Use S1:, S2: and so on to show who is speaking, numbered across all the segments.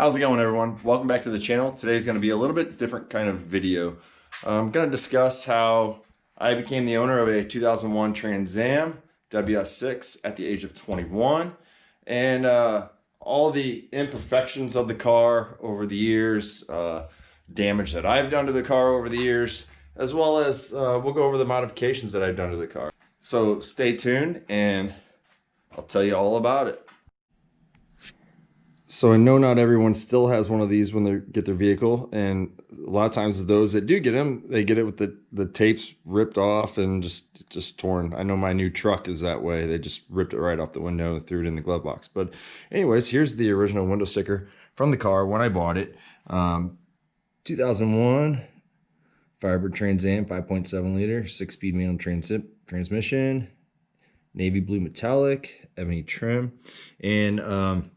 S1: How's it going, everyone? Welcome back to the channel. Today's going to be a little bit different kind of video. I'm going to discuss how I became the owner of a 2001 Trans Am WS6 at the age of 21 and all the imperfections of the car over the years, damage that I've done to the car over the years, as well as we'll go over the modifications that I've done to the car. So stay tuned and I'll tell you all about it. So I know not everyone still has one of these when they get their vehicle, and a lot of times those that do get them, they get it with the tapes ripped off and just torn. I know my new truck is that way. They just ripped it right off the window and threw it in the glove box. But anyways, here's the original window sticker from the car when I bought it. 2001 Firebird Trans Am 5.7 liter 6-speed manual transmission, navy blue metallic, ebony trim, and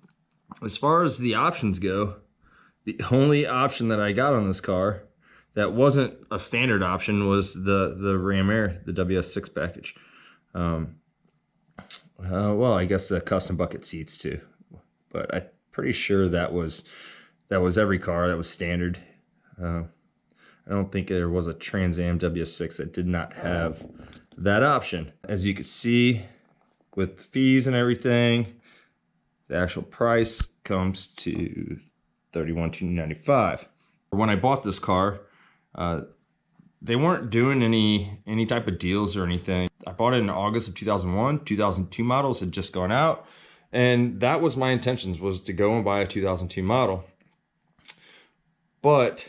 S1: as far as the options go, the only option that I got on this car that wasn't a standard option was the Ram Air, the WS6 package. Well, I guess the custom bucket seats too, but I'm pretty sure that was every car that was standard. I don't think there was a Trans Am WS6 that did not have that option. As you can see, with the fees and everything, the actual price comes to $31,295. When I bought this car, they weren't doing any type of deals or anything. I bought it in August of 2001. 2002 models had just gone out, and that was my intentions, was to go and buy a 2002 model. But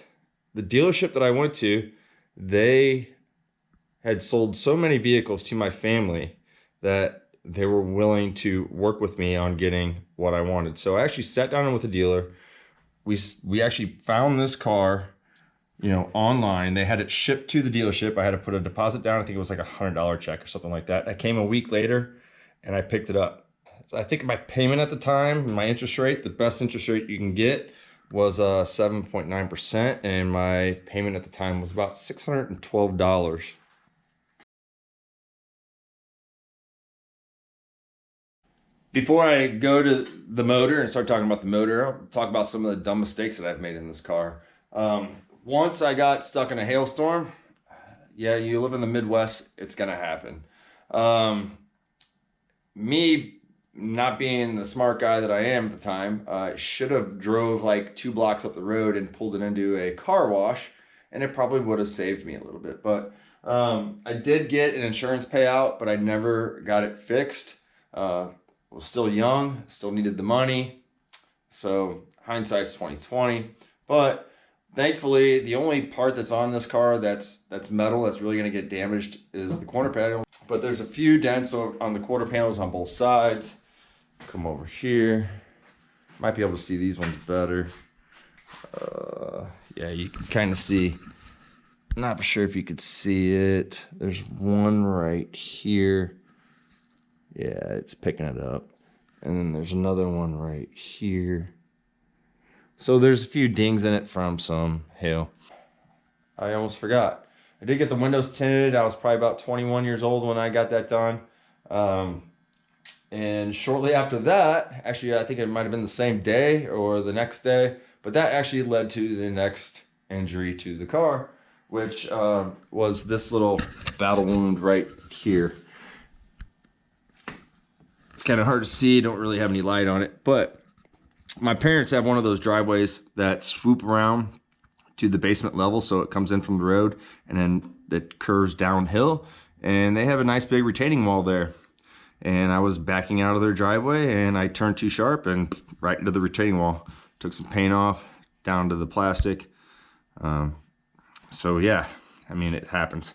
S1: the dealership that I went to, they had sold so many vehicles to my family that they were willing to work with me on getting what I wanted. So I actually sat down with a dealer. We actually found this car, online. They had it shipped to the dealership. I had to put a deposit down. I think it was like $100 check or something like that. I came a week later and I picked it up. So I think my payment at the time, my interest rate, the best interest rate you can get was 7.9%, and my payment at the time was about $612. Before I go to the motor and start talking about the motor, I'll talk about some of the dumb mistakes that I've made in this car. Once I got stuck in a hailstorm, yeah, you live in the Midwest, it's gonna happen. Me not being the smart guy that I am at the time, I should have drove like 2 blocks up the road and pulled it into a car wash, and it probably would have saved me a little bit. But I did get an insurance payout, but I never got it fixed. Was still young, still needed the money, so hindsight's 2020. But thankfully, the only part that's on this car that's metal that's really going to get damaged is the corner panel. But there's a few dents on the quarter panels on both sides. Come over here, might be able to see these ones better. Yeah, you can kind of see. Not for sure if you could see it. There's one right here. Yeah, it's picking it up. And then there's another one right here. So there's a few dings in it from some hail. I almost forgot. I did get the windows tinted. I was probably about 21 years old when I got that done. And shortly after that, actually, I think it might have been the same day or the next day, but that actually led to the next injury to the car, which was this little battle wound right here. Kind of hard to see, don't really have any light on it, but my parents have one of those driveways that swoop around to the basement level, so it comes in from the road and then it curves downhill, and they have a nice big retaining wall there. And I was backing out of their driveway and I turned too sharp and right into the retaining wall. Took some paint off down to the plastic. So yeah, I mean, it happens.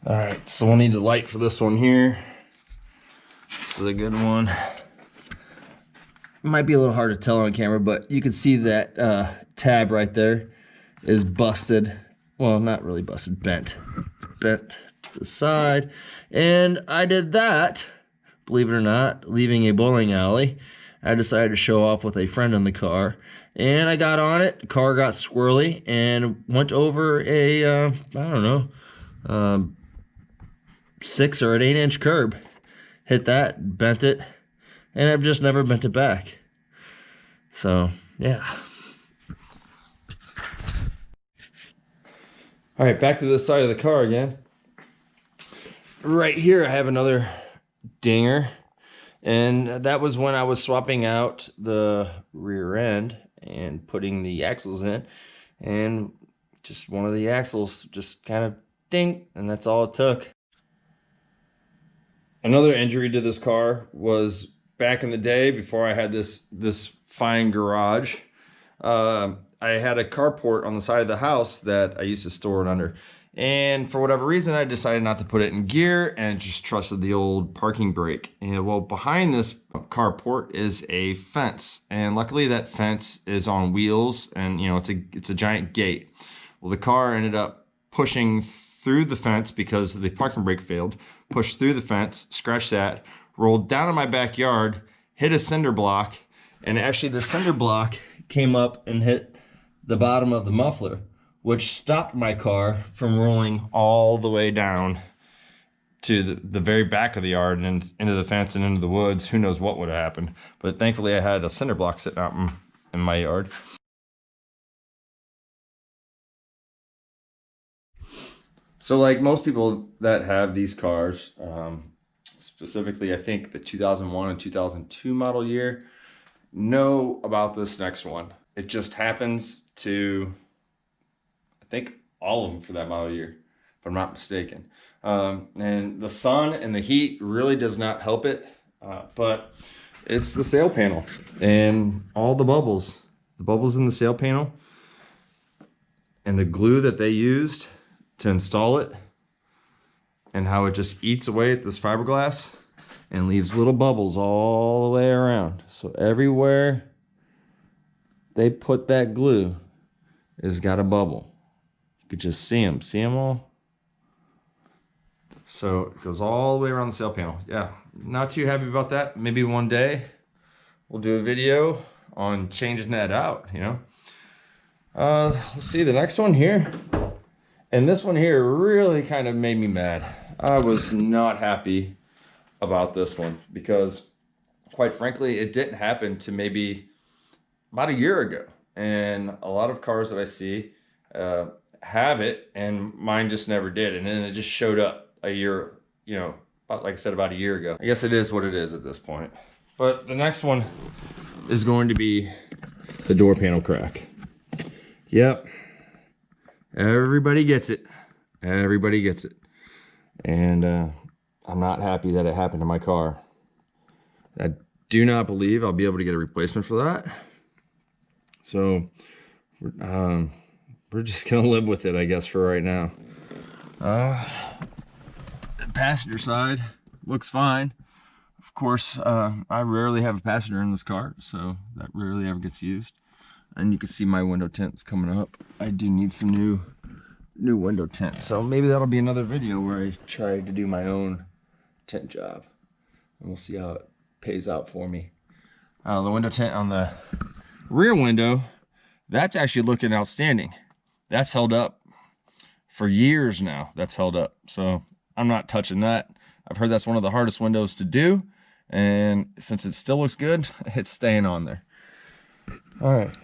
S1: All right, so we'll need a light for this one here. This is a good one. Might be a little hard to tell on camera, but you can see that tab right there is busted. Well, not really busted, bent. It's bent to the side. And I did that, believe it or not, leaving a bowling alley. I decided to show off with a friend in the car. And I got on it, the car got squirrely, and went over a, I don't know, 6 or an 8-inch curb. Hit that, bent it, and I've just never bent it back. So yeah. All right, back to this side of the car again. Right here, I have another dinger, and that was when I was swapping out the rear end and putting the axles in, and just one of the axles just kind of ding, and that's all it took. Another injury to this car was back in the day before I had this fine garage. I had a carport on the side of the house that I used to store it under. And for whatever reason, I decided not to put it in gear and just trusted the old parking brake. And well, behind this carport is a fence. And luckily that fence is on wheels and it's a giant gate. Well, the car ended up pushing through the fence because the parking brake failed, pushed through the fence, scratched that, rolled down in my backyard, hit a cinder block, and actually the cinder block came up and hit the bottom of the muffler, which stopped my car from rolling all the way down to the very back of the yard and into the fence and into the woods. Who knows what would have happened. But thankfully I had a cinder block sitting out in my yard. So like most people that have these cars, specifically I think the 2001 and 2002 model year, know about this next one. It just happens to, I think, all of them for that model year, if I'm not mistaken. And the sun and the heat really does not help it, but it's the sail panel and all the bubbles in the sail panel and the glue that they used to install it and how it just eats away at this fiberglass and leaves little bubbles all the way around. So everywhere they put that glue has got a bubble. You could just see them all. So it goes all the way around the sail panel. Yeah, not too happy about that. Maybe one day we'll do a video on changing that out, Let's see the next one here. And this one here really kind of made me mad. I was not happy about this one because quite frankly, it didn't happen to maybe about a year ago. And a lot of cars that I see have it and mine just never did. And then it just showed up a year, like I said, about a year ago. I guess it is what it is at this point. But the next one is going to be the door panel crack. Yep. Everybody gets it. Everybody gets it. And I'm not happy that it happened to my car. I do not believe I'll be able to get a replacement for that. So we're just gonna live with it, I guess, for right now. The passenger side looks fine. Of course, I rarely have a passenger in this car, so that rarely ever gets used. And you can see my window tint's coming up. I do need some new window tint, so maybe that'll be another video where I try to do my own tint job, and we'll see how it pays out for me. The window tint on the rear window, that's actually looking outstanding. That's held up for years now. That's held up, so I'm not touching that. I've heard that's one of the hardest windows to do, and since it still looks good, it's staying on there. All right.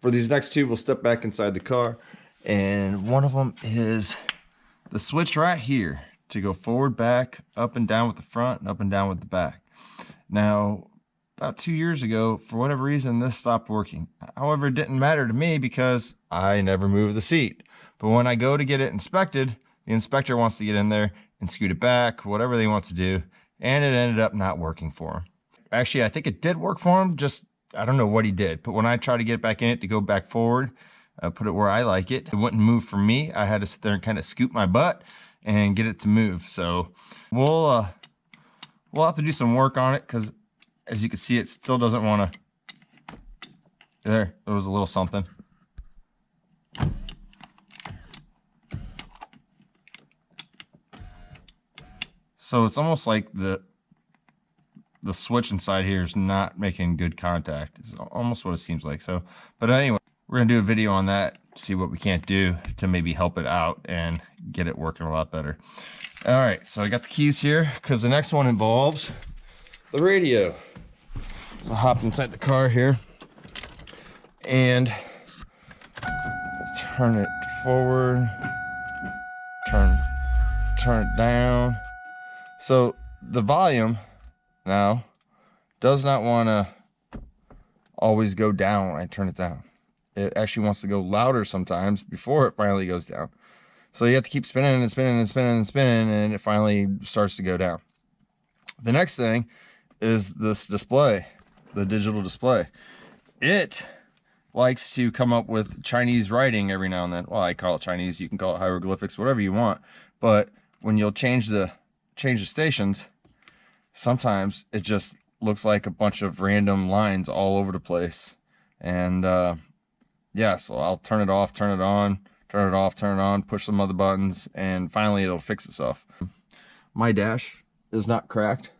S1: For these next two, we'll step back inside the car, and one of them is the switch right here to go forward, back, up and down with the front, and up and down with the back. Now, about 2 years ago, for whatever reason, this stopped working. However, it didn't matter to me because I never moved the seat. But when I go to get it inspected, the inspector wants to get in there and scoot it back, whatever they want to do, and it ended up not working for him. Actually, I think it did work for him, just I don't know what he did. But when I tried to get back in it to go back forward, put it where I like it, it wouldn't move for me. I had to sit there and kind of scoop my butt and get it to move. So we'll have to do some work on it because as you can see, it still doesn't want to. There was a little something. So it's almost like the switch inside here is not making good contact. It's almost what it seems like. So, but anyway, we're gonna do a video on that, see what we can't do to maybe help it out and get it working a lot better. All right, so I got the keys here because the next one involves the radio. I'll hop inside the car here and turn it forward, turn it down. So the volume now does not want to always go down when I turn it down. It actually wants to go louder sometimes before it finally goes down. So you have to keep spinning and spinning and spinning and spinning, and it finally starts to go down. The next thing is this display, the digital display. It likes to come up with Chinese writing every now and then. Well, I call it Chinese, you can call it hieroglyphics, whatever you want. But when you'll change the stations, sometimes it just looks like a bunch of random lines all over the place. And yeah, so I'll turn it off, turn it on, turn it off, turn it on, push some other buttons, and finally it'll fix itself. My dash is not cracked.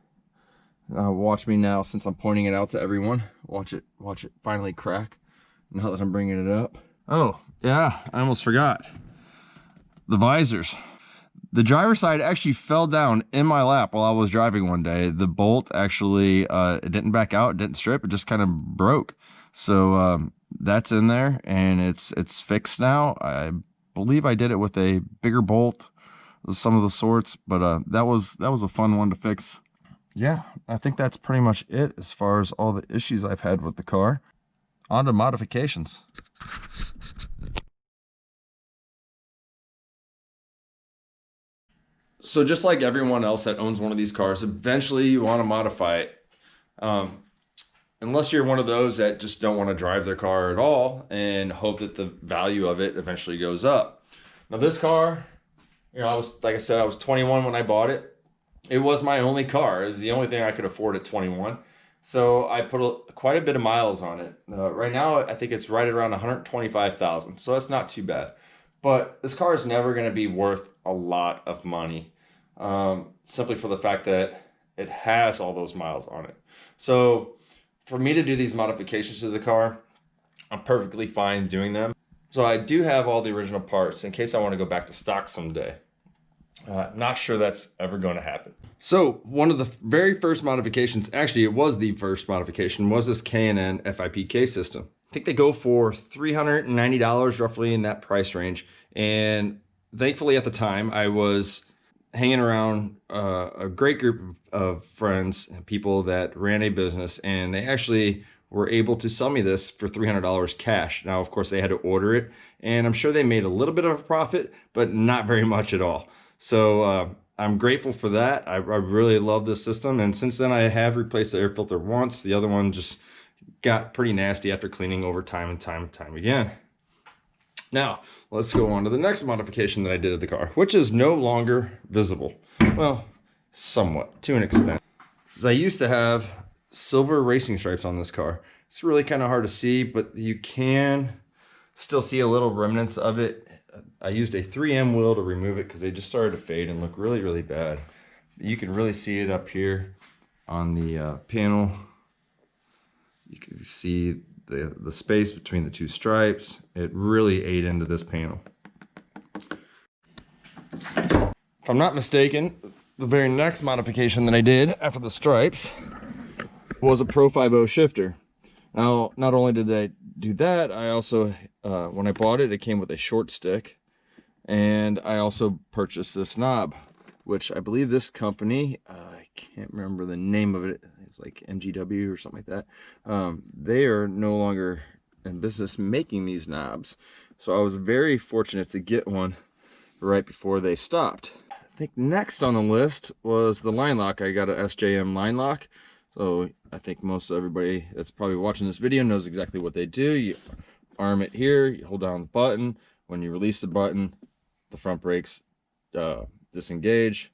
S1: Watch me now, since I'm pointing it out to everyone. Watch it finally crack now that I'm bringing it up. Oh yeah, I almost forgot. The visors. The driver's side actually fell down in my lap while I was driving one day. The bolt actually, it didn't back out, it didn't strip, it just kind of broke. So that's in there, and it's fixed now. I believe I did it with a bigger bolt, some of the sorts, but that was a fun one to fix. Yeah, I think that's pretty much it as far as all the issues I've had with the car. On to modifications. So just like everyone else that owns one of these cars, eventually you want to modify it. Unless you're one of those that just don't want to drive their car at all and hope that the value of it eventually goes up. Now this car, you know, like I said, I was 21 when I bought it. It was my only car. It was the only thing I could afford at 21. So I put quite a bit of miles on it. Right now, I think it's right around 125,000. So that's not too bad. But this car is never going to be worth a lot of money, simply for the fact that it has all those miles on it. So for me to do these modifications to the car, I'm perfectly fine doing them. So I do have all the original parts in case I want to go back to stock someday. Not sure that's ever going to happen. So one of the very first modifications, actually it was the first modification, was this K&N FIPK system. I think they go for $390, roughly in that price range. And thankfully at the time I was hanging around a great group of friends and people that ran a business, and they actually were able to sell me this for $300 cash. Now, of course, they had to order it, and I'm sure they made a little bit of a profit, but not very much at all. So I'm grateful for that. I really love this system, and since then I have replaced the air filter once. The other one just got pretty nasty after cleaning over time and time again. Now, let's go on to the next modification that I did to the car, which is no longer visible. Well, somewhat, to an extent. I used to have silver racing stripes on this car. It's really kind of hard to see, but you can still see a little remnants of it. I used a 3M wheel to remove it because they just started to fade and look really, really bad. You can really see it up here on the panel. You can see the space between the two stripes. It really ate into this panel. If I'm not mistaken, the very next modification that I did after the stripes was a Pro 5.0 shifter. Now, not only did I do that, I also, when I bought it, it came with a short stick, and I also purchased this knob, which I believe this company, I can't remember the name of it, it's like MGW or something like that. They are no longer in business making these knobs, so I was very fortunate to get one right before they stopped. I think next on the list was the line lock. I got a SJM line lock. So I think most everybody that's probably watching this video knows exactly what they do. You arm it here, you hold down the button. When you release the button, the front brakes disengage.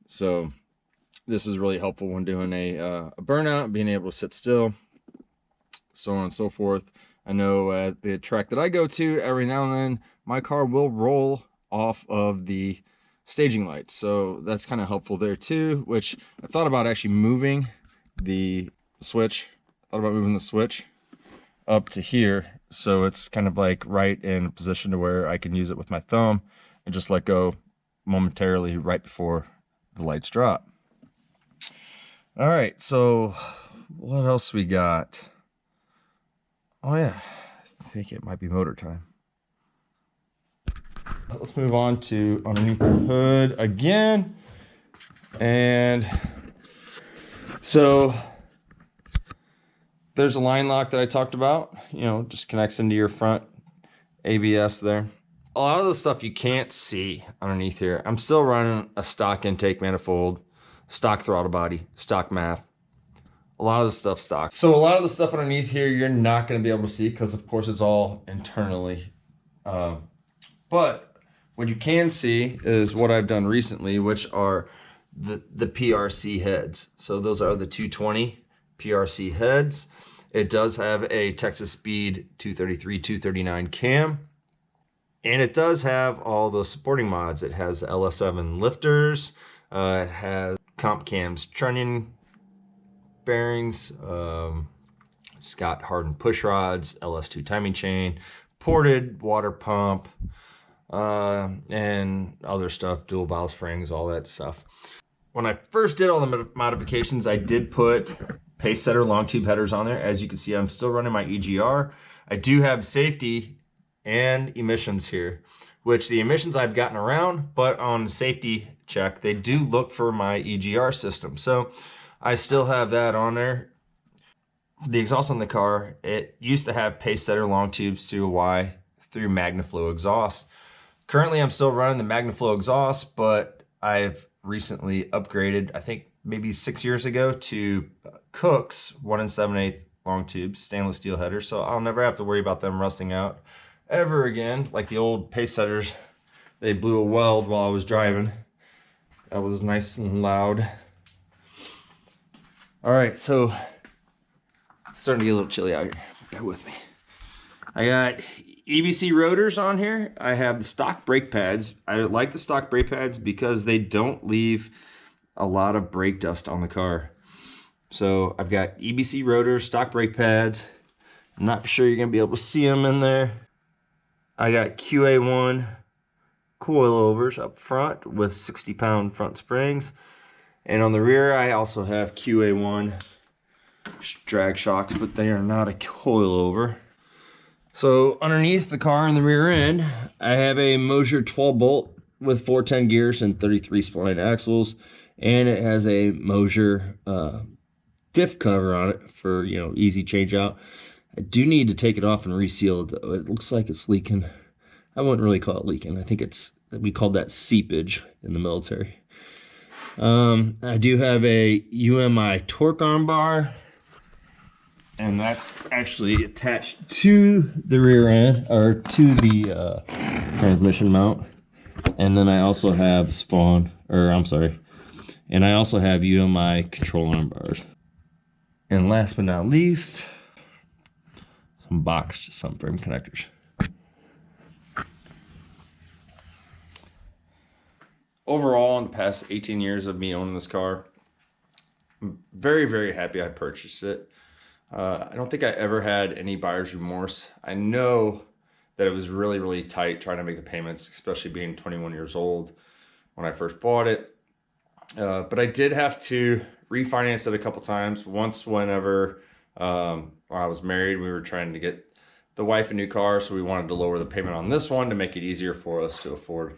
S1: So this is really helpful when doing a burnout, being able to sit still, so on and so forth. I know at the track that I go to, every now and then, my car will roll off of the staging lights. So that's kind of helpful there too, which I thought about actually moving the switch. I thought about moving the switch up to here, so it's kind of like right in a position to where I can use it with my thumb and just let go momentarily right before the lights drop. All right, so what else we got? Oh yeah, I think it might be motor time. Let's move on to underneath the hood again. And so there's a line lock that I talked about, you know, just connects into your front ABS there. A lot of the stuff you can't see underneath here. I'm still running a stock intake manifold, stock throttle body, stock MAF. A lot of the stuff stock. So a lot of the stuff underneath here, you're not going to be able to see because of course it's all internally. But what you can see is what I've done recently, which are the PRC heads. So those are the 220 PRC heads. It does have a Texas Speed 233, 239 cam. And it does have all the supporting mods. It has LS7 lifters. It has comp cams trunnion bearings, Scott Harden push rods, LS2 timing chain, ported water pump, and other stuff, dual valve springs, all that stuff. When I first did all the modifications, I did put pace setter long tube headers on there. As you can see, I'm still running my EGR. I do have safety and emissions here, which the emissions I've gotten around, but on safety check, they do look for my EGR system. So I still have that on there. The exhaust on the car, it used to have pace setter long tubes through a Y through MagnaFlow exhaust. Currently, I'm still running the MagnaFlow exhaust, but I've recently upgraded, I think maybe 6 years ago, to Cook's 1 7/8 long tubes, stainless steel headers. So I'll never have to worry about them rusting out ever again. Like the old pace setters, they blew a weld while I was driving. That was nice and loud. All right, so it's starting to get a little chilly out here. Bear with me. I got EBC rotors on here. I have the stock brake pads. I like the stock brake pads because they don't leave a lot of brake dust on the car. So I've got EBC rotors, stock brake pads. I'm not sure you're gonna be able to see them in there. I got QA1 coilovers up front with 60-pound front springs. And on the rear, I also have QA1 drag shocks, but they are not a coilover. So underneath the car in the rear end, I have a Mosier 12 bolt with 410 gears and 33 spline axles. And it has a Mosier diff cover on it for, you know, easy change out. I do need to take it off and reseal it though. It looks like it's leaking. I wouldn't really call it leaking. I think we called that seepage in the military. I do have a UMI torque arm bar, and that's actually attached to the rear end, or to the transmission mount. And then I also have and I also have UMI control arm bars. And last but not least, some boxed subframe connectors. Overall, in the past 18 years of me owning this car, I'm very, very happy I purchased it. I don't think I ever had any buyer's remorse. I know that it was really, really tight trying to make the payments, especially being 21 years old when I first bought it. But I did have to refinance it a couple times. Once whenever I was married, we were trying to get the wife a new car, so we wanted to lower the payment on this one to make it easier for us to afford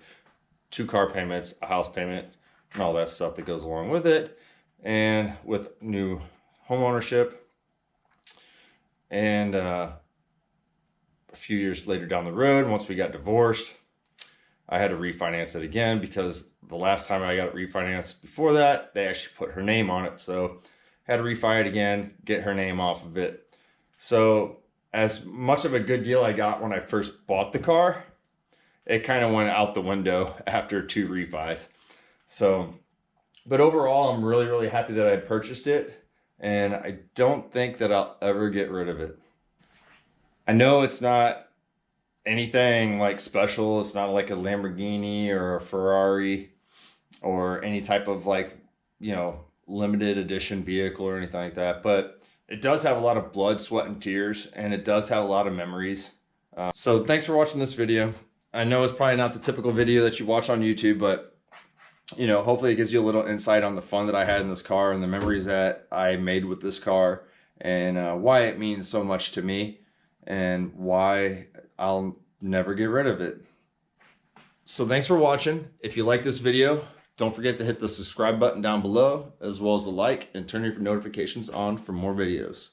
S1: 2 car payments, a house payment, and all that stuff that goes along with it. And with new home ownership, and a few years later down the road, once we got divorced, I had to refinance it again because the last time I got it refinanced before that, they actually put her name on it. So I had to refi it again, get her name off of it. So as much of a good deal I got when I first bought the car, it kind of went out the window after 2 refis. So, but overall, I'm really, really happy that I purchased it, and I don't think that I'll ever get rid of it. I know it's not anything like special. It's not like a Lamborghini or a Ferrari or any type of, like, you know, limited edition vehicle or anything like that, but it does have a lot of blood, sweat, and tears, and it does have a lot of memories. So thanks for watching this video. I know it's probably not the typical video that you watch on YouTube, but you know, hopefully it gives you a little insight on the fun that I had in this car and the memories that I made with this car, and why it means so much to me and why I'll never get rid of it. So thanks for watching. If you like this video, don't forget to hit the subscribe button down below, as well as the like, and turn your notifications on for more videos.